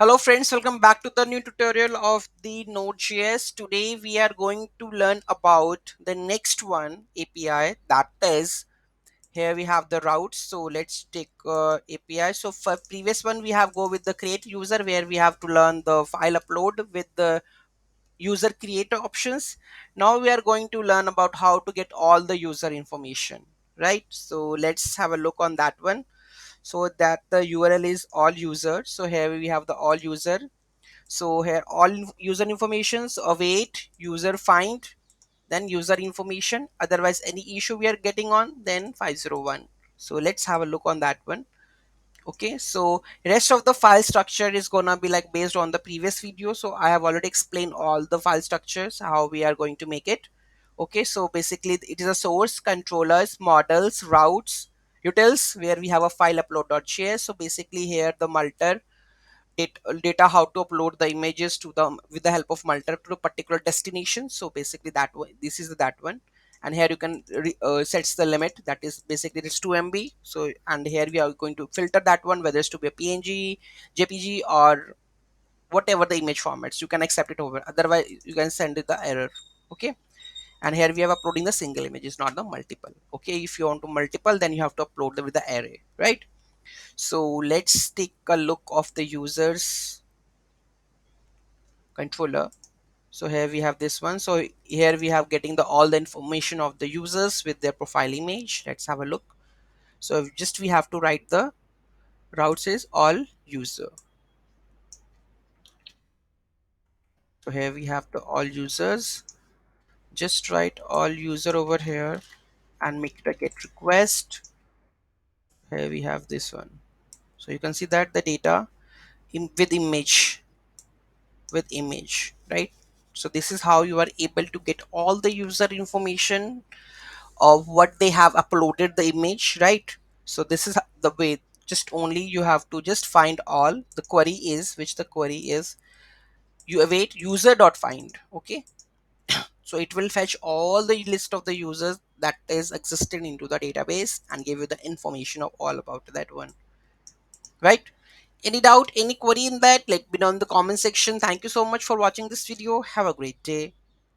Hello friends, welcome back to the new tutorial of the Node.js. Today we are going to learn about the next one API, that is, here we have the routes. So let's take API. So for previous one we have go with the create user, where we have to learn the file upload with the user creator options. Now we are going to learn about how to get all the user information, right? So let's have a look on that one. So that the URL is all user. So here we have the all user. So here all user informations, await user find, then user information, otherwise any issue we are getting on, then 501. So let's have a look on that one. Okay, so rest of the file structure is gonna be like based on the previous video. So I have already explained all the file structures, how we are going to make it. Okay, so basically it is a source, controllers, models, routes, utils, where we have a file upload.js. So basically here the multer data, how to upload the images to the with the help of Multer to a particular destination. So basically that one, this is that one. And here you can sets the limit, that is basically it's 2 MB. So and here we are going to filter that one, whether it's to be a PNG, JPG, or whatever the image formats you can accept it over, otherwise you can send it the error. Okay, and here we have uploading the single images, not the multiple. Okay, if you want to multiple, then you have to upload them with the array, right? So let's take a look of the users controller. So here we have this one. So here we have getting the all the information of the users with their profile image. Let's have a look. So just we have to write the routes is all user. So here we have the all users. Just write all user over here and make it a get request. Here we have this one. So you can see that the data with image, right? So this is how you are able to get all the user information of what they have uploaded the image, right? So this is the way. Just only you have to just find all. The query is, which the query is, you await user dot find. Okay, so it will fetch all the list of the users that is existing into the database and give you the information of all about that one, right? Any doubt, any query in that, let me know in the comment section. Thank you so much for watching this video. Have a great day.